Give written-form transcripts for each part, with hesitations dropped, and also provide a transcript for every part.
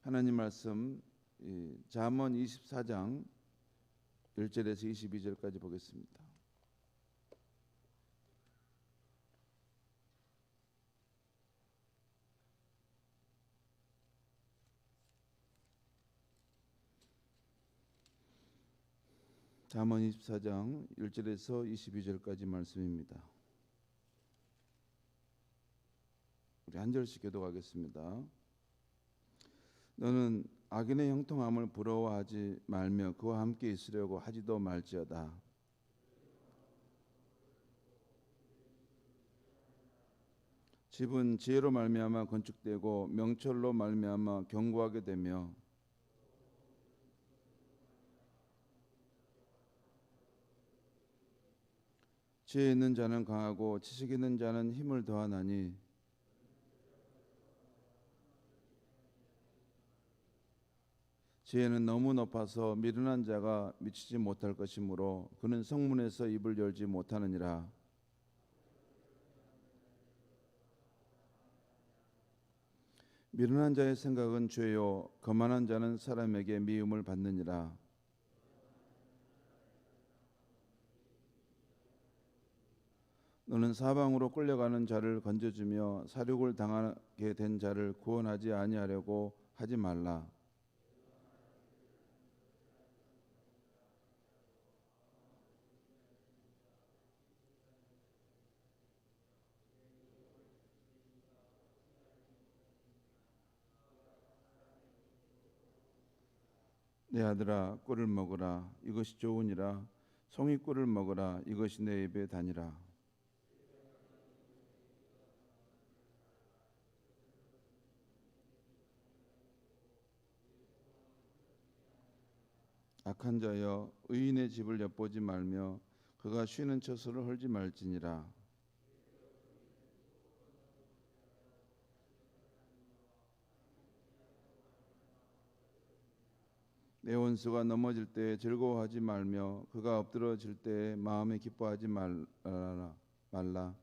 하나님 말씀 잠언 24장 1절에서 22절까지 보겠습니다. 잠언 24장 1절에서 22절까지 말씀입니다. 우리 한 절씩 교독하겠습니다. 너는 악인의 형통함을 부러워하지 말며 그와 함께 있으려고 하지도 말지어다. 집은 지혜로 말미암아 건축되고 명철로 말미암아 견고하게 되며 지혜 있는 자는 강하고 지식 있는 자는 힘을 더하나니 지혜는 너무 높아서 미련한 자가 미치지 못할 것이므로 그는 성문에서 입을 열지 못하느니라. 미련한 자의 생각은 죄요 거만한 자는 사람에게 미움을 받느니라. 너는 사방으로 끌려가는 자를 건져주며 사륙을 당하게 된 자를 구원하지 아니하려고 하지 말라. 내 아들아 꿀을 먹으라 이것이 좋으니라. 송이 꿀을 먹으라 이것이 내 입에 다니라. 악한 자여 의인의 집을 엿보지 말며 그가 쉬는 처소를 헐지 말지니라. 내 원수가 넘어질 때에 즐거워하지 말며 그가 엎드러질 때에 마음에 기뻐하지 말라.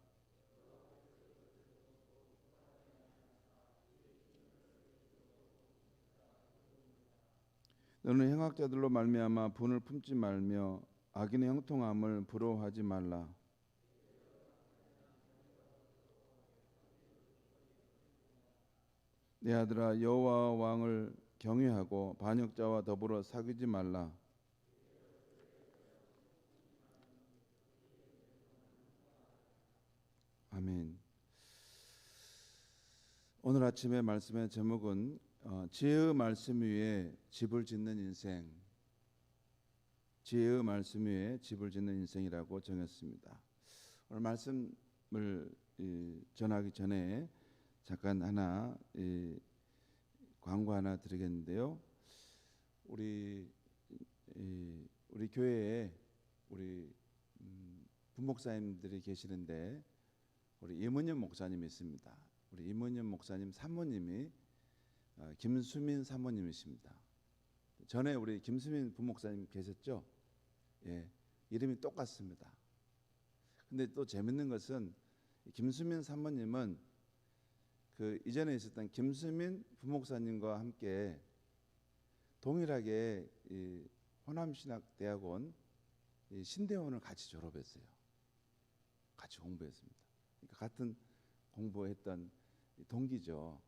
너는 행악자들로 말미암아 분을 품지 말며 악인의 형통함을 부러워하지 말라. 내 아들아 여호와 왕을 경외하고 반역자와 더불어 사귀지 말라. 아멘. 오늘 아침의 말씀의 제목은 지혜의 말씀 위에 집을 짓는 인생, 지혜의 말씀 위에 집을 짓는 인생이라고 정했습니다. 오늘 말씀을 전하기 전에 잠깐 하나 광고 하나 드리겠는데요. 우리 교회에 우리 부목사님들이 계시는데 우리 임은현 목사님이 있습니다. 우리 임은현 목사님 사모님이 김수민 사모님이십니다. 전에 우리 김수민 부목사님 계셨죠? 예, 이름이 똑같습니다. 근데 또 재밌는 것은 김수민 사모님은 그 이전에 있었던 김수민 부목사님과 함께 동일하게 이 호남신학대학원 신대원을 같이 졸업했어요. 같이 공부했습니다. 그러니까 같은 공부했던 동기죠.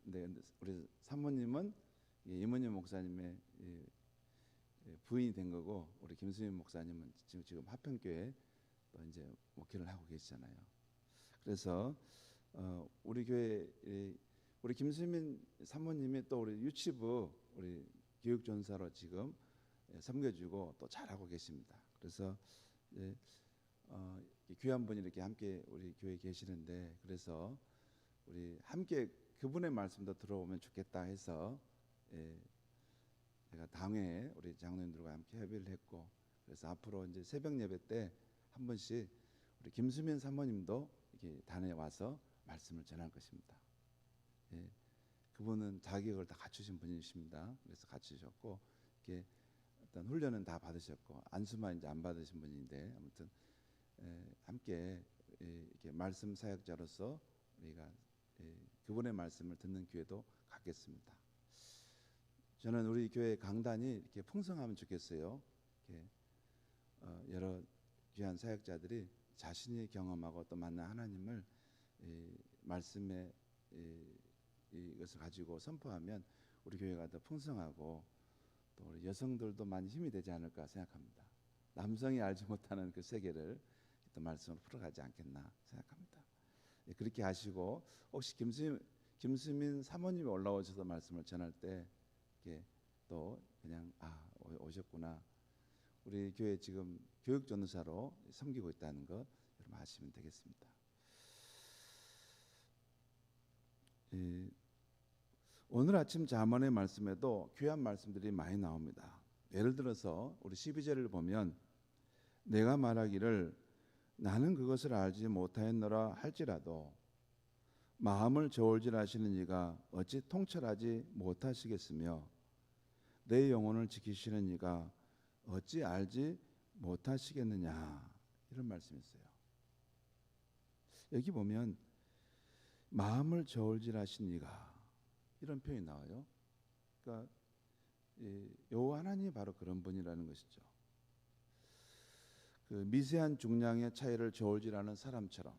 근데 우리 사모님은 임은현 목사님의 부인이 된 거고 우리 김수민 목사님은 지금 화평교회 또 이제 목회를 하고 계시잖아요. 그래서 우리 교회 우리 김수민 사모님이 또 우리 유치부 우리 교육전사로 지금 섬겨주고 또 잘하고 계십니다. 그래서 귀한 분이 이렇게 함께 우리 교회에 계시는데 그래서 우리 함께 그분의 말씀도 들어보면 좋겠다 해서 제가 당회에 우리 장로님들과 함께 협의를 했고 그래서 앞으로 이제 새벽 예배 때 한 번씩 우리 김수민 사모님도 이렇게 단에 와서 말씀을 전할 것입니다. 예, 그분은 자격을 다 갖추신 분이십니다. 그래서 갖추셨고 이렇게 어떤 훈련은 다 받으셨고 안수만 이제 안 받으신 분인데 아무튼 함께 이렇게 말씀 사역자로서 우리가 그분의 말씀을 듣는 기회도 갖겠습니다. 저는 우리 교회 강단이 이렇게 풍성하면 좋겠어요. 이렇게 여러 귀한 사역자들이 자신이 경험하고 또 만난 하나님을 이 말씀에 이것을 가지고 선포하면 우리 교회가 더 풍성하고 또 우리 여성들도 많이 힘이 되지 않을까 생각합니다. 남성이 알지 못하는 그 세계를 또 말씀으로 풀어가지 않겠나 생각합니다. 그렇게 하시고 혹시 김수민 사모님이 올라오셔서 말씀을 전할 때 이렇게 또 그냥 오셨구나. 우리 교회 지금 교육 전도사로 섬기고 있다는 거 여러분 아시면 되겠습니다. 오늘 아침 잠언의 말씀에도 귀한 말씀들이 많이 나옵니다. 예를 들어서 우리 12절을 보면 내가 말하기를 나는 그것을 알지 못하였노라 할지라도 마음을 저울질하시는 이가 어찌 통찰하지 못하시겠으며 내 영혼을 지키시는 이가 어찌 알지 못하시겠느냐, 이런 말씀이 있어요. 여기 보면 마음을 저울질하신 이가 이런 표현이 나와요. 그러니까 여호와 하나님이 바로 그런 분이라는 것이죠. 그 미세한 중량의 차이를 저울질하는 사람처럼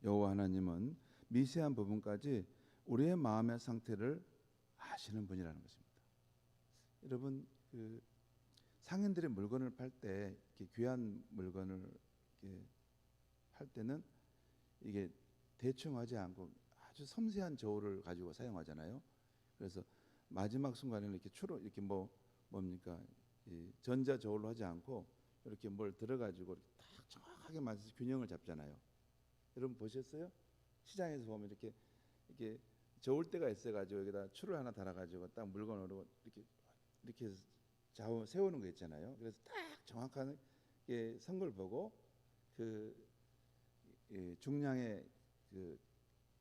여호와 하나님은 미세한 부분까지 우리의 마음의 상태를 아시는 분이라는 것입니다. 여러분, 그 상인들의 물건을 팔 때 이렇게 귀한 물건을 이렇게 팔 때는 이게 대충 하지 않고 아주 섬세한 저울을 가지고 사용하잖아요. 그래서 마지막 순간에는 이렇게 이렇게 뭡니까 이 전자 저울로 하지 않고 이렇게 뭘 들어가지고 딱 정확하게 맞춰서 균형을 잡잖아요. 여러분 보셨어요? 시장에서 보면 이렇게 저울 때가 있어가지고 여기다 줄을 하나 달아가지고 딱 물건으로 이렇게 좌우 세우는 거 있잖아요. 그래서 딱 정확한 선 걸 보고 그 중량의 그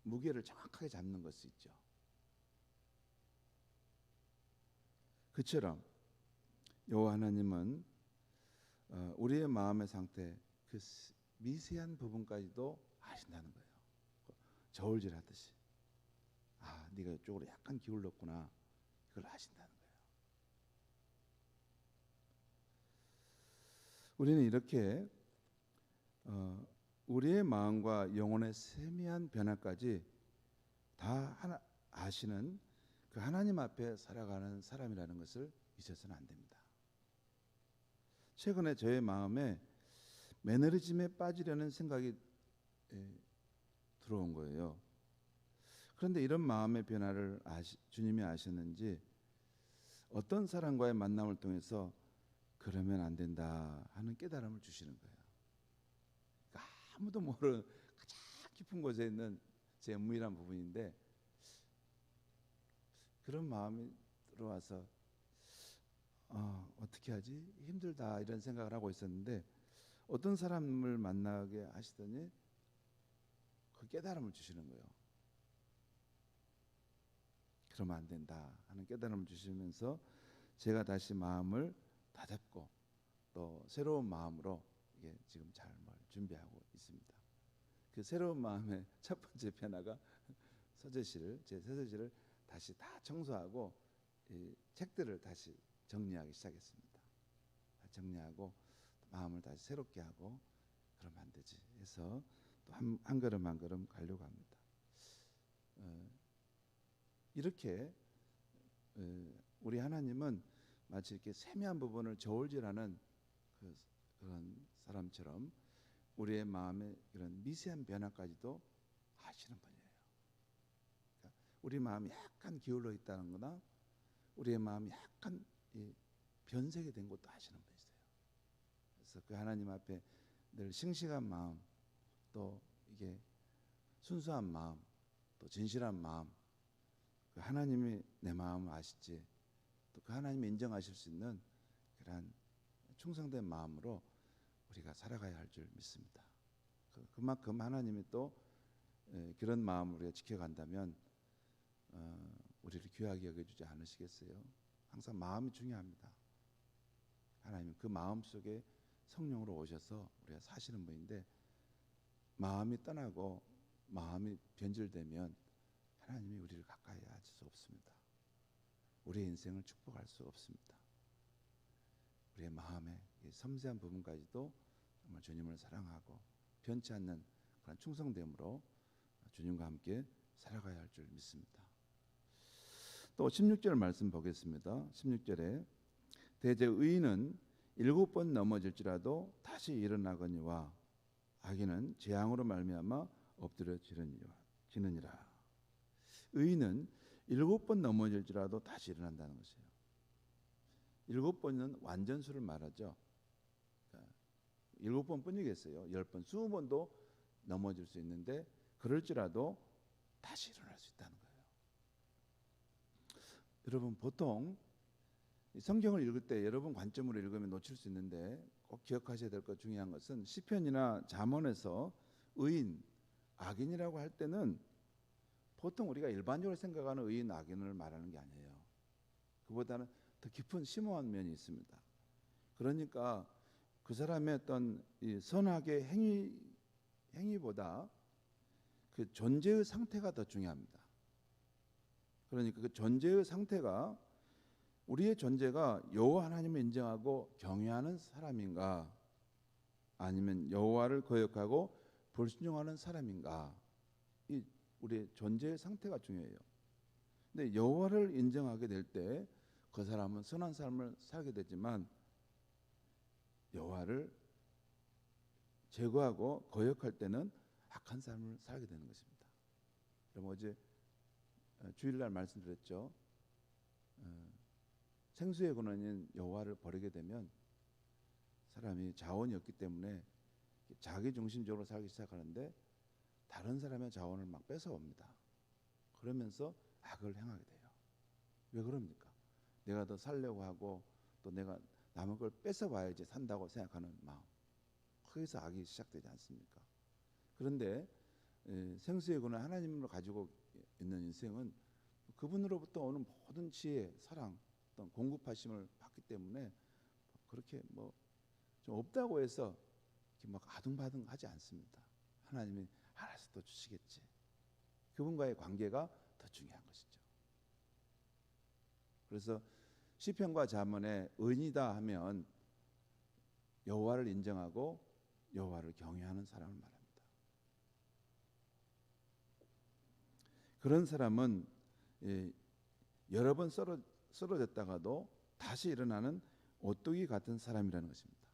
무게를 정확하게 잡는 것이 있죠. 그처럼 여호와 하나님은 우리의 마음의 상태 그 미세한 부분까지도 아신다는 거예요. 저울질하듯이 네가 이쪽으로 약간 기울었구나, 그걸 아신다는 거예요. 우리는 이렇게 우리의 마음과 영혼의 세미한 변화까지 다 아시는 그 하나님 앞에 살아가는 사람이라는 것을 잊어서는 안 됩니다. 최근에 저의 마음에 매너리즘에 빠지려는 생각이 들어온 거예요. 그런데 이런 마음의 변화를 주님이 아셨는지 어떤 사람과의 만남을 통해서 그러면 안 된다 하는 깨달음을 주시는 거예요. 그러니까 아무도 모르는 가장 깊은 곳에 있는 제 은밀한 부분인데 그런 마음이 들어와서 어떻게 하지? 힘들다 이런 생각을 하고 있었는데 어떤 사람을 만나게 하시더니 그 깨달음을 주시는 거예요. 그러면 안 된다 하는 깨달음을 주시면서 제가 다시 마음을 다잡고 또 새로운 마음으로 이게 지금 잘 준비하고 있습니다. 그 새로운 마음의 첫 번째 변화가 제 서재실을 다시 다 청소하고 이 책들을 다시 정리하기 시작했습니다. 정리하고 마음을 다시 새롭게 하고 그러면 안 되지 해서 또 한 걸음 한 걸음 가려고 합니다. 이렇게 우리 하나님은 마치 이렇게 세미한 부분을 저울질하는 그런 사람처럼 우리의 마음의 그런 미세한 변화까지도 아시는 분이에요. 그러니까 우리 마음이 약간 기울어 있다는 거나 우리의 마음이 약간 변색이 된 것도 아시는 분이세요. 그래서 그 하나님 앞에 늘 싱싱한 마음, 또 이게 순수한 마음, 또 진실한 마음, 그 하나님이 내 마음을 아시지, 또 그 하나님이 인정하실 수 있는 그러한 충성된 마음으로 우리가 살아가야 할 줄 믿습니다. 그만큼 하나님이 또 그런 마음을 우리가 지켜간다면 우리를 귀하게 여겨주지 않으시겠어요? 항상 마음이 중요합니다. 하나님 그 마음 속에 성령으로 오셔서 우리가 사시는 분인데 마음이 떠나고 마음이 변질되면 하나님이 우리를 가까이 할 수 없습니다. 우리의 인생을 축복할 수 없습니다. 우리의 마음의 섬세한 부분까지도 정말 주님을 사랑하고 변치 않는 그런 충성됨으로 주님과 함께 살아가야 할 줄 믿습니다. 또 16절 말씀 보겠습니다. 16절에 대제 의인은 7번 넘어질지라도 다시 일어나거니와 악인은 재앙으로 말미암아 엎드려지느니라. 의인은 7번 넘어질지라도 다시 일어난다는 것이에요. 7번은 완전수를 말하죠. 7번뿐이겠어요. 10번, 20번도 넘어질 수 있는데 그럴지라도 다시 일어날 수 있다는 거예요. 여러분, 보통 성경을 읽을 때 여러분 관점으로 읽으면 놓칠 수 있는데 꼭 기억하셔야 될 것 중요한 것은 시편이나 잠언에서 의인, 악인이라고 할 때는 보통 우리가 일반적으로 생각하는 의인, 악인을 말하는 게 아니에요. 그보다는 더 깊은 심오한 면이 있습니다. 그러니까 그 사람의 어떤 이 선악의 행위보다 그 존재의 상태가 더 중요합니다. 그러니까 그 존재의 상태가 우리의 존재가 여호와 하나님을 인정하고 경외하는 사람인가, 아니면 여호와를 거역하고 불순종하는 사람인가, 이 우리의 존재의 상태가 중요해요. 근데 여호와를 인정하게 될 때 그 사람은 선한 삶을 살게 되지만 여호와를 제거하고 거역할 때는 악한 삶을 살게 되는 것입니다. 여러분, 어제 주일날 말씀드렸죠. 생수의 근원인 여호와를 버리게 되면 사람이 자원이 없기 때문에 자기 중심적으로 살기 시작하는데 다른 사람의 자원을 막 뺏어옵니다. 그러면서 악을 행하게 돼요. 왜 그럽니까? 내가 더 살려고 하고 또 내가 남의 걸 뺏어와야지 산다고 생각하는 마음, 거기서 악이 시작되지 않습니까? 그런데 생수의 근원 하나님으로 가지고 있는 인생은 그분으로부터 오는 모든 지혜, 사랑, 어떤 공급하심을 받기 때문에 그렇게 뭐 좀 없다고 해서 이렇게 막 아둥바둥하지 않습니다. 하나님이 알아서 또 주시겠지. 그분과의 관계가 더 중요한 것이죠. 그래서 시편과 잠언에 의인이다 하면 여호와를 인정하고 여호와를 경외하는 사람을 말합니다. 그런 사람은 여러 번 쓰러졌다가도 다시 일어나는 오뚜기 같은 사람이라는 것입니다.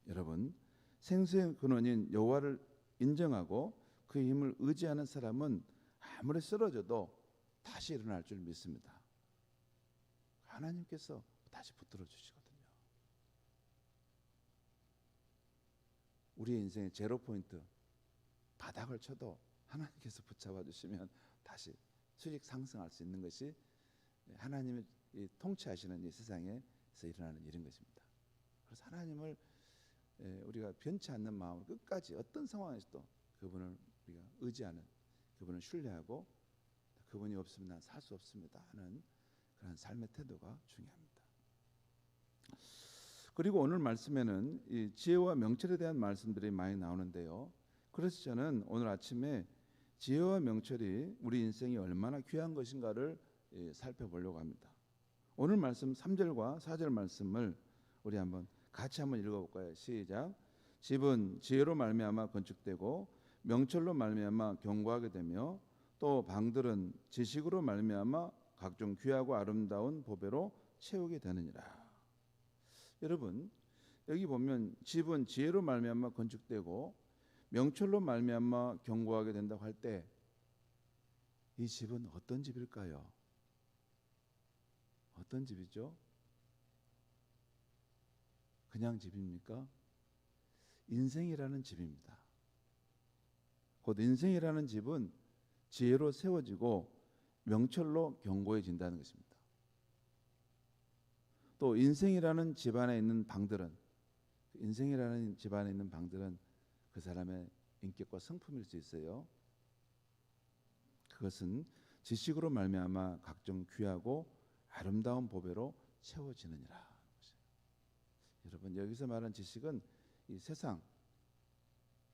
여러분, 생수의 근원인 여호와를 인정하고 그 힘을 의지하는 사람은 아무리 쓰러져도 다시 일어날 줄 믿습니다. 하나님께서 다시 붙들어 주시거든요. 우리의 인생의 제로 포인트, 바닥을 쳐도 하나님께서 붙잡아 주시면 다시 수직 상승할 수 있는 것이 하나님이 통치하시는 이 세상에서 일어나는 일인 것입니다. 그래서 하나님을 우리가 변치 않는 마음으로 끝까지 어떤 상황에서도 그분을 우리가 의지하는, 그분을 신뢰하고 그분이 없으면 난 살 수 없습니다 하는 그런 삶의 태도가 중요합니다. 그리고 오늘 말씀에는 이 지혜와 명철에 대한 말씀들이 많이 나오는데요. 그래서 저는 오늘 아침에 지혜와 명철이 우리 인생이 얼마나 귀한 것인가를 살펴보려고 합니다. 오늘 말씀 3절과 4절 말씀을 우리 같이 한번 읽어볼까요? 시작. 집은 지혜로 말미암아 건축되고 명철로 말미암아 견고하게 되며 또 방들은 지식으로 말미암아 각종 귀하고 아름다운 보배로 채우게 되느니라. 여러분, 여기 보면 집은 지혜로 말미암아 건축되고 명철로 말미암아 견고하게 된다고 할 때 이 집은 어떤 집일까요? 어떤 집이죠? 그냥 집입니까? 인생이라는 집입니다. 곧 인생이라는 집은 지혜로 세워지고 명철로 견고해진다는 것입니다. 또 인생이라는 집 안에 있는 방들은 그 사람의 인격과 성품일 수 있어요. 그것은 지식으로 말미암아 각종 귀하고 아름다운 보배로 채워지느니라. 여러분, 여기서 말하는 지식은 이 세상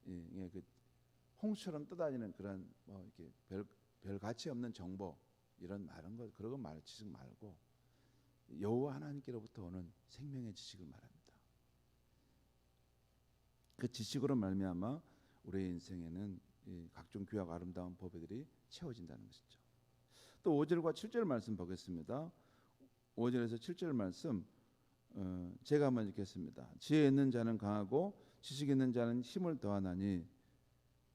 그 홍수처럼 떠다니는 그런 뭐 이렇게 별 가치 없는 정보, 이런 그런 거 말 지식 말고 여호와 하나님께로부터 오는 생명의 지식을 말합니다. 그 지식으로 말미암아 우리의 인생에는 이 각종 귀하고 아름다운 법들이 채워진다는 것이죠. 또 5절과 7절 말씀 보겠습니다. 5절에서 7절 말씀 제가 한번 읽겠습니다. 지혜 있는 자는 강하고 지식 있는 자는 힘을 더하나니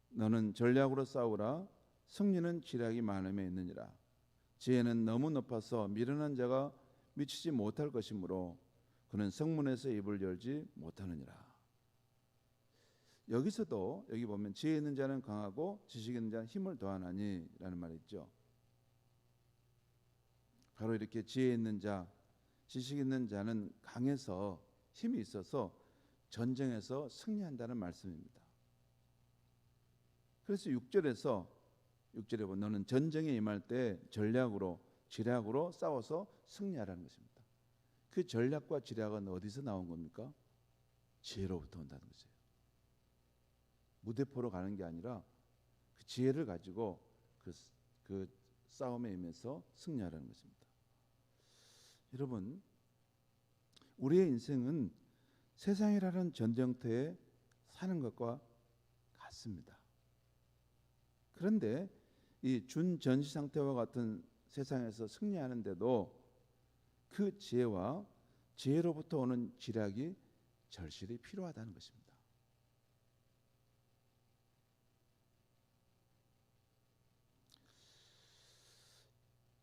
너는 전략으로 싸우라. 승리는 지략이 많음에 있느니라. 지혜는 너무 높아서 미련한 자가 미치지 못할 것이므로 그는 성문에서 입을 열지 못하느니라. 여기서도 여기 보면 지혜 있는 자는 강하고 지식 있는 자는 힘을 더하나니 라는 말이 있죠. 바로 이렇게 지혜 있는 자, 지식 있는 자는 강해서 힘이 있어서 전쟁에서 승리한다는 말씀입니다. 그래서 6절에 보면 너는 전쟁에 임할 때 전략으로 지략으로 싸워서 승리하라는 것입니다. 그 전략과 지략은 어디서 나온 겁니까? 지혜로부터 온다는 거죠. 무대포로 가는 게 아니라 그 지혜를 가지고 그 싸움에 임해서 승리하라는 것입니다. 여러분, 우리의 인생은 세상이라는 전쟁터에 사는 것과 같습니다. 그런데 이 준전시 상태와 같은 세상에서 승리하는데도 그 지혜와 지혜로부터 오는 지략이 절실히 필요하다는 것입니다.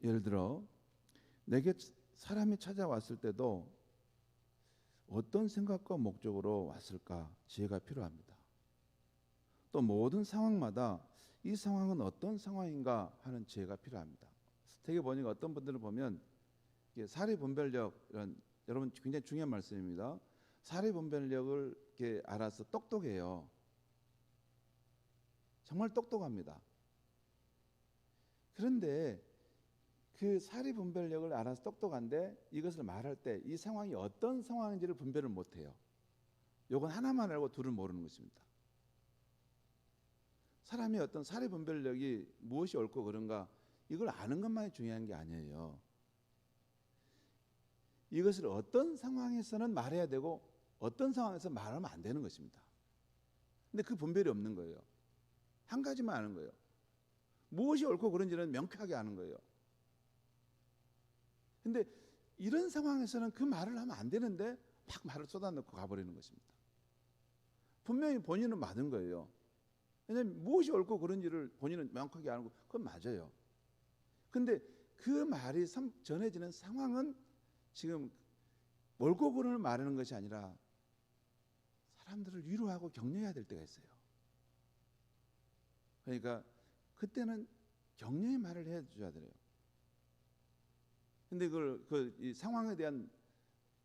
예를 들어 내게 사람이 찾아왔을 때도 어떤 생각과 목적으로 왔을까 지혜가 필요합니다. 또 모든 상황마다 이 상황은 어떤 상황인가 하는 지혜가 필요합니다. 되게 보니까 어떤 분들을 보면 사리 분별력 이런 여러분 굉장히 중요한 말씀입니다. 사리 분별력을 이렇게 알아서 똑똑해요. 정말 똑똑합니다. 그런데 그 사리 분별력을 알아서 똑똑한데 이것을 말할 때 이 상황이 어떤 상황인지를 분별을 못해요. 이건 하나만 알고 둘을 모르는 것입니다. 사람이 어떤 사리 분별력이 무엇이 옳고 그른가 이걸 아는 것만이 중요한 게 아니에요. 이것을 어떤 상황에서는 말해야 되고 어떤 상황에서 말하면 안 되는 것입니다. 근데 그 분별이 없는 거예요. 한 가지만 아는 거예요. 무엇이 옳고 그른지는 명쾌하게 아는 거예요. 근데 이런 상황에서는 그 말을 하면 안 되는데 막 말을 쏟아넣고 가버리는 것입니다. 분명히 본인은 맞은 거예요. 왜냐하면 무엇이 옳고 그른지를 본인은 명확하게 아는 거 그건 맞아요. 근데 그 말이 전해지는 상황은 지금 옳고 그른을 말하는 것이 아니라 사람들을 위로하고 격려해야 될 때가 있어요. 그러니까 그때는 격려의 말을 해줘야 돼요. 근데 이 상황에 대한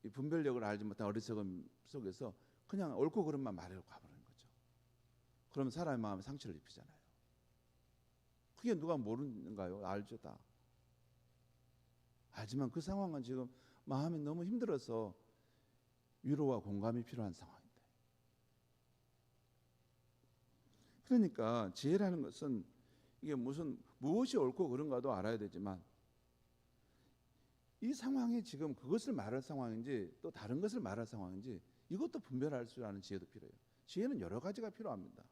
이 분별력을 알지 못한 어리석음 속에서 그냥 옳고 그른만 말하고 가버리는 거죠. 그러면 사람의 마음에 상처를 입히잖아요. 그게 누가 모르는가요? 알죠, 다. 알지만 그 상황은 지금 마음이 너무 힘들어서 위로와 공감이 필요한 상황인데. 그러니까 지혜라는 것은 이게 무엇이 옳고 그른가도 알아야 되지만 이 상황이 지금 그것을 말할 상황인지 또 다른 것을 말할 상황인지 이것도 분별할 줄 아는 지혜도 필요해요. 지혜는 여러 가지가 필요합니다.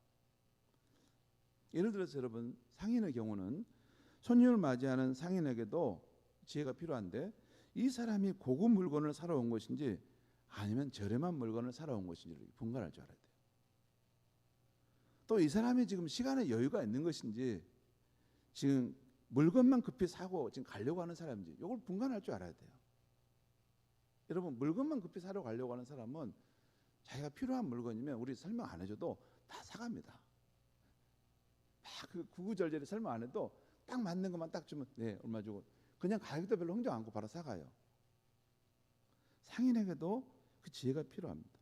예를 들어서 여러분 상인의 경우는 손님을 맞이하는 상인에게도 지혜가 필요한데 이 사람이 고급 물건을 사러 온 것인지 아니면 저렴한 물건을 사러 온 것인지를 분간할 줄 알아야 돼요. 또 이 사람이 지금 시간에 여유가 있는 것인지 지금 물건만 급히 사고 지금 가려고 하는 사람인지 이걸 분간할 줄 알아야 돼요. 여러분 물건만 급히 사러 가려고 하는 사람은 자기가 필요한 물건이면 우리 설명 안 해줘도 다 사갑니다. 막 그 구구절절히 설명 안 해도 딱 맞는 것만 딱 주면 네 얼마 주고 그냥 가격도 별로 흥정 않고 바로 사가요. 상인에게도 그 지혜가 필요합니다.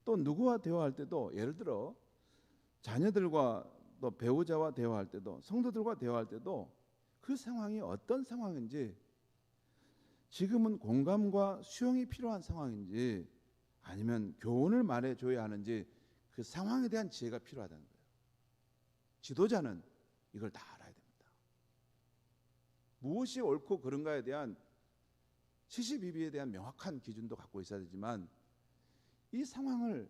또 누구와 대화할 때도 예를 들어 자녀들과 또 배우자와 대화할 때도 성도들과 대화할 때도 그 상황이 어떤 상황인지 지금은 공감과 수용이 필요한 상황인지 아니면 교훈을 말해줘야 하는지 그 상황에 대한 지혜가 필요하다는 거예요. 지도자는 이걸 다 알아야 됩니다. 무엇이 옳고 그른가에 대한 72비에 대한 명확한 기준도 갖고 있어야 되지만 이 상황을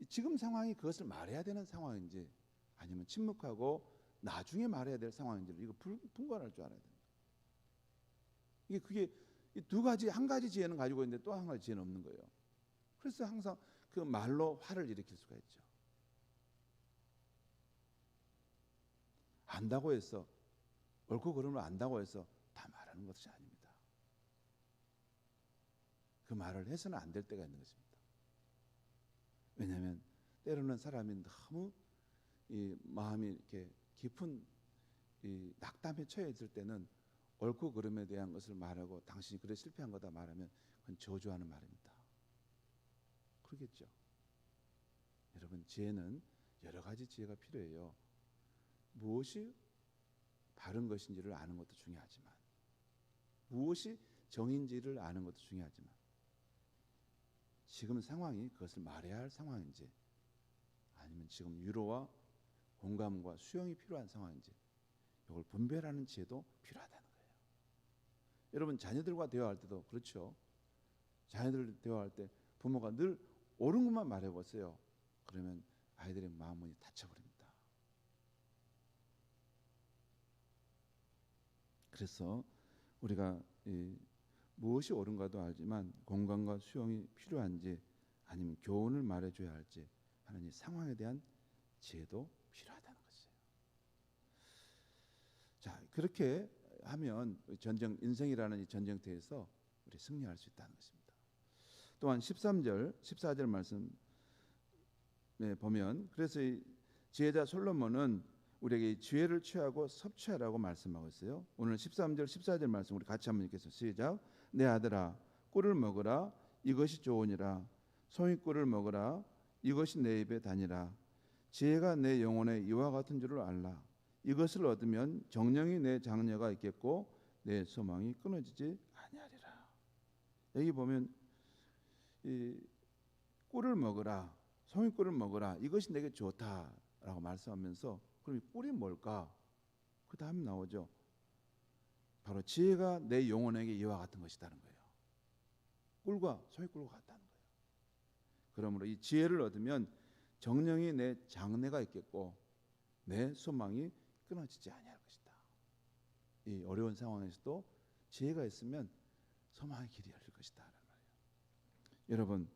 지금 상황이 그것을 말해야 되는 상황인지 아니면 침묵하고 나중에 말해야 될 상황인지를 이거 분간할 줄 알아야 됩니다. 그게 이 두 가지, 한 가지 지혜는 가지고 있는데 또 한 가지 지혜는 없는 거예요. 그래서 항상 그 말로 화를 일으킬 수가 있죠. 안다고 해서 옳고 그름을 안다고 해서 다 말하는 것이 아닙니다. 그 말을 해서는 안 될 때가 있는 것입니다. 왜냐하면 때로는 사람이 너무 이 마음이 이렇게 깊은 이 낙담에 처해 있을 때는 옳고 그름에 대한 것을 말하고 당신이 그래 실패한 거다 말하면 그건 저주하는 말입니다. 그러겠죠. 여러분, 지혜는 여러 가지 지혜가 필요해요. 무엇이 바른 것인지를 아는 것도 중요하지만, 무엇이 정인지를 아는 것도 중요하지만, 지금 상황이 그것을 말해야 할 상황인지 아니면 지금 위로와 공감과 수용이 필요한 상황인지 이걸 분별하는 지혜도 필요하다는 거예요. 여러분, 자녀들과 대화할 때도 그렇죠. 자녀들 대화할 때 부모가 늘 옳은 것만 말해보세요. 그러면 아이들의 마음이 닫혀버립니다. 그래서 우리가 무엇이 옳은가도 알지만 공감과 수용이 필요한지 아니면 교훈을 말해줘야 할지 하는 이 상황에 대한 지혜도 필요하다는 것이에요. 자, 그렇게 하면 전쟁, 인생이라는 이 전쟁터에서 우리 승리할 수 있다는 것입니다. 또한 13절, 14절 말씀에 보면 그래서 이 지혜자 솔로몬은 우리에게 지혜를 취하고 섭취하라고 말씀하고 있어요. 오늘 13절, 14절 말씀 우리 같이 한번 읽겠습니다. 시작. 내 아들아, 꿀을 먹으라. 이것이 좋으니라. 송이꿀을 먹으라. 이것이 내 입에 다니라. 지혜가 내 영혼에 이와 같은 줄을 알라. 이것을 얻으면 정령이 내 장래가 있겠고 내 소망이 끊어지지 아니하리라. 여기 보면 이 꿀을 먹으라, 송이꿀을 먹으라. 이것이 내게 좋다라고 말씀하면서 그럼 이 꿀이 뭘까? 그 다음에 나오죠. 바로 지혜가 내 영혼에게 이와 같은 것이다는 거예요. 꿀과 송이꿀과 같다는 거예요. 그러므로 이 지혜를 얻으면 정령이 내 장래가 있겠고 내 소망이 끊어지지 아니할 것이다. 이 어려운 상황에서도 지혜가 있으면 소망의 길이 열릴 것이다 라는 말이에요. 여러분,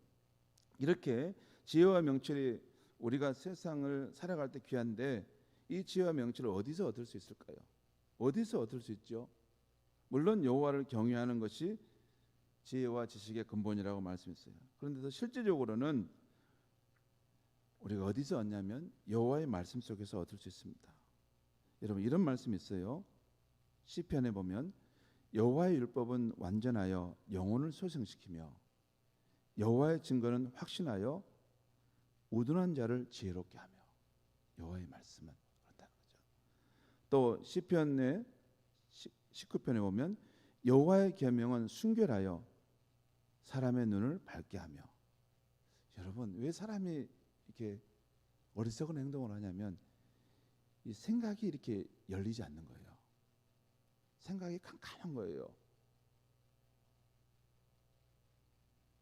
이렇게 지혜와 명철이 우리가 세상을 살아갈 때 귀한데 이 지혜와 명철을 어디서 얻을 수 있을까요? 어디서 얻을 수 있죠? 물론 여호와를 경외하는 것이 지혜와 지식의 근본이라고 말씀했어요. 그런데 더 실제적으로는 우리가 어디서 얻냐면 여호와의 말씀 속에서 얻을 수 있습니다. 여러분, 이런 말씀이 있어요. 시편에 보면 여호와의 율법은 완전하여 영혼을 소생시키며 여호와의 증거는 확신하여 우둔한 자를 지혜롭게 하며. 여호와의 말씀은 그렇다는 거죠. 또 시편의 19편에 보면 여호와의 계명은 순결하여 사람의 눈을 밝게 하며. 여러분, 왜 사람이 이렇게 어리석은 행동을 하냐면 이 생각이 이렇게 열리지 않는 거예요. 생각이 캄캄한 거예요.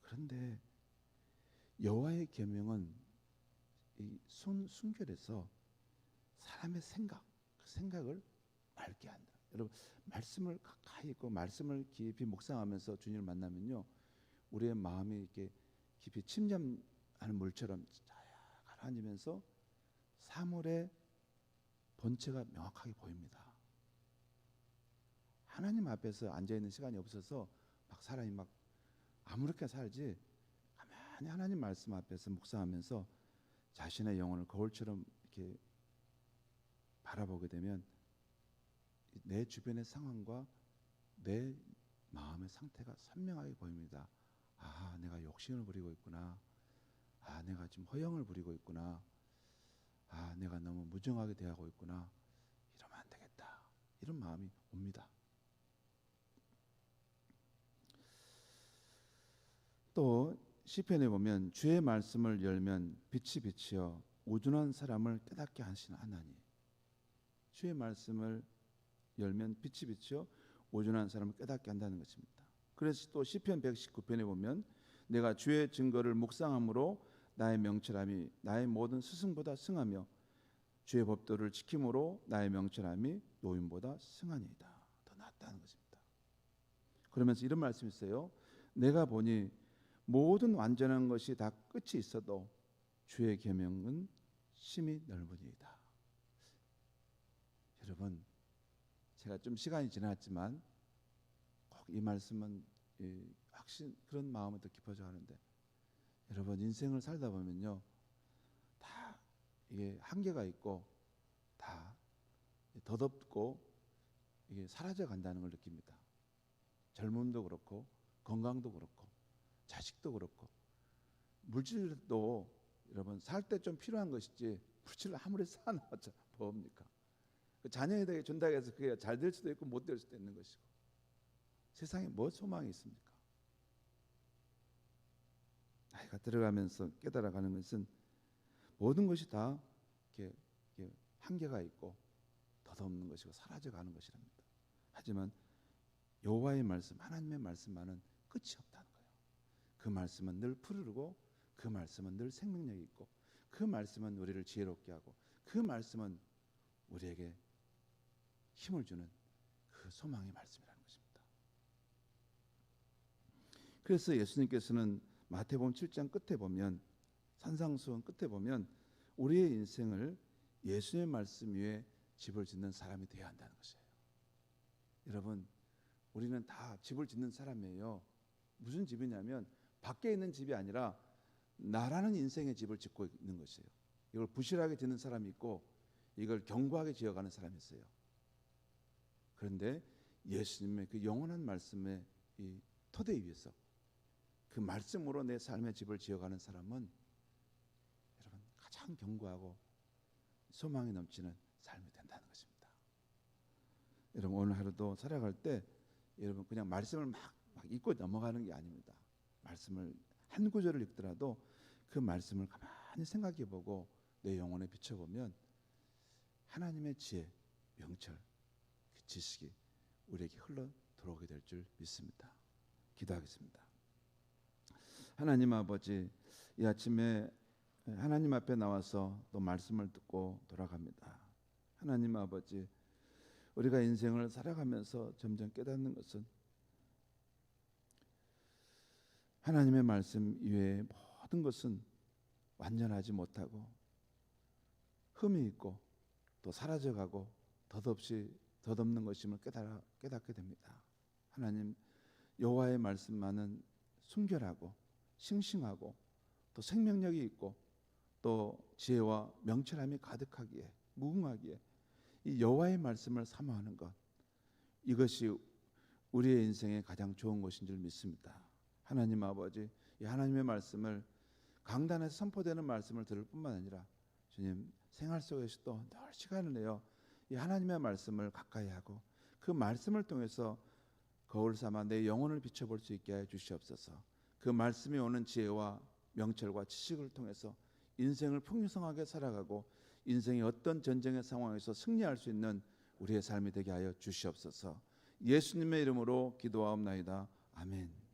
그런데 여호와의 계명은 이 순결해서 사람의 생각, 그 생각을 맑게 한다. 여러분, 말씀을 가까이 있고 말씀을 깊이 묵상하면서 주님을 만나면요, 우리의 마음이 이렇게 깊이 침잠하는 물처럼 가라앉으면서 사물의 본체가 명확하게 보입니다. 하나님 앞에서 앉아 있는 시간이 없어서 막 사람이 막 아무렇게 살지, 가만히 하나님 말씀 앞에서 묵상하면서 자신의 영혼을 거울처럼 이렇게 바라보게 되면 내 주변의 상황과 내 마음의 상태가 선명하게 보입니다. 아, 내가 욕심을 부리고 있구나. 아, 내가 지금 허영을 부리고 있구나. 아, 내가 너무 무정하게 대하고 있구나. 이러면 안 되겠다. 이런 마음이 옵니다. 또 시편에 보면 주의 말씀을 열면 빛이 비치어 우둔한 사람을 깨닫게 하시는 하나님. 주의 말씀을 열면 빛이 비치어 우둔한 사람을 깨닫게 한다는 것입니다. 그래서 또 시편 119편에 보면 내가 주의 증거를 묵상함으로 나의 명철함이 나의 모든 스승보다 승하며 주의 법도를 지킴으로 나의 명철함이 노인보다 승하니이다. 더 낫다는 것입니다. 그러면서 이런 말씀이 있어요. 내가 보니 모든 완전한 것이 다 끝이 있어도 주의 계명은 심히 넓으니이다. 여러분, 제가 좀 시간이 지났지만 꼭 이 말씀은 확신 그런 마음이 더 깊어져 가는데, 여러분 인생을 살다 보면요, 다 이게 한계가 있고 다 덧없고 이게 사라져 간다는 걸 느낍니다. 젊음도 그렇고 건강도 그렇고 자식도 그렇고 물질도 여러분 살 때 좀 필요한 것이지 물질을 아무리 쌓아놓았자 뭡니까? 그 자녀에게 준다고 해서 그게 잘 될 수도 있고 못 될 수도 있는 것이고, 세상에 뭐 소망이 있습니까? 나이가 들어가면서 깨달아가는 것은 모든 것이 다 이렇게 한계가 있고 덧없는 것이고 사라져가는 것이랍니다. 하지만 여호와의 말씀, 하나님의 말씀만은 끝이 없다는 거예요. 그 말씀은 늘 푸르르고 그 말씀은 늘 생명력이 있고 그 말씀은 우리를 지혜롭게 하고 그 말씀은 우리에게 힘을 주는 그 소망의 말씀이라는 것입니다. 그래서 예수님께서는 마태복음 7장 끝에 보면, 산상수훈 끝에 보면 우리의 인생을 예수의 말씀 위에 집을 짓는 사람이 되어야 한다는 것이에요. 여러분, 우리는 다 집을 짓는 사람이에요. 무슨 집이냐면 밖에 있는 집이 아니라 나라는 인생의 집을 짓고 있는 것이에요. 이걸 부실하게 짓는 사람이 있고 이걸 견고하게 지어가는 사람이 있어요. 그런데 예수님의 그 영원한 말씀의 이 토대 위에서 그 말씀으로 내 삶의 집을 지어가는 사람은 여러분 가장 견고하고 소망이 넘치는 삶이 된다는 것입니다. 여러분, 오늘 하루도 살아갈 때 여러분 그냥 말씀을 막 읽고 넘어가는 게 아닙니다. 말씀을 한 구절을 읽더라도 그 말씀을 가만히 생각해보고 내 영혼에 비춰보면 하나님의 지혜, 명철, 그 지식이 우리에게 흘러 들어오게 될 줄 믿습니다. 기도하겠습니다. 하나님 아버지, 이 아침에 하나님 앞에 나와서 또 말씀을 듣고 돌아갑니다. 하나님 아버지, 우리가 인생을 살아가면서 점점 깨닫는 것은 하나님의 말씀 이외에 모든 것은 완전하지 못하고 흠이 있고 또 사라져가고 덧없는 것임을 깨닫게 됩니다. 하나님, 여호와의 말씀만은 순결하고 싱싱하고 또 생명력이 있고 또 지혜와 명철함이 가득하기에 무궁하기에 이 여호와의 말씀을 사모하는 것, 이것이 우리의 인생에 가장 좋은 것인 줄 믿습니다. 하나님 아버지, 이 하나님의 말씀을 강단에서 선포되는 말씀을 들을 뿐만 아니라 주님 생활 속에서도 늘 시간을 내어 이 하나님의 말씀을 가까이 하고 그 말씀을 통해서 거울 삼아 내 영혼을 비춰볼 수 있게 해 주시옵소서. 그 말씀이 오는 지혜와 명철과 지식을 통해서 인생을 풍성하게 살아가고 인생의 어떤 전쟁의 상황에서 승리할 수 있는 우리의 삶이 되게 하여 주시옵소서. 예수님의 이름으로 기도하옵나이다. 아멘.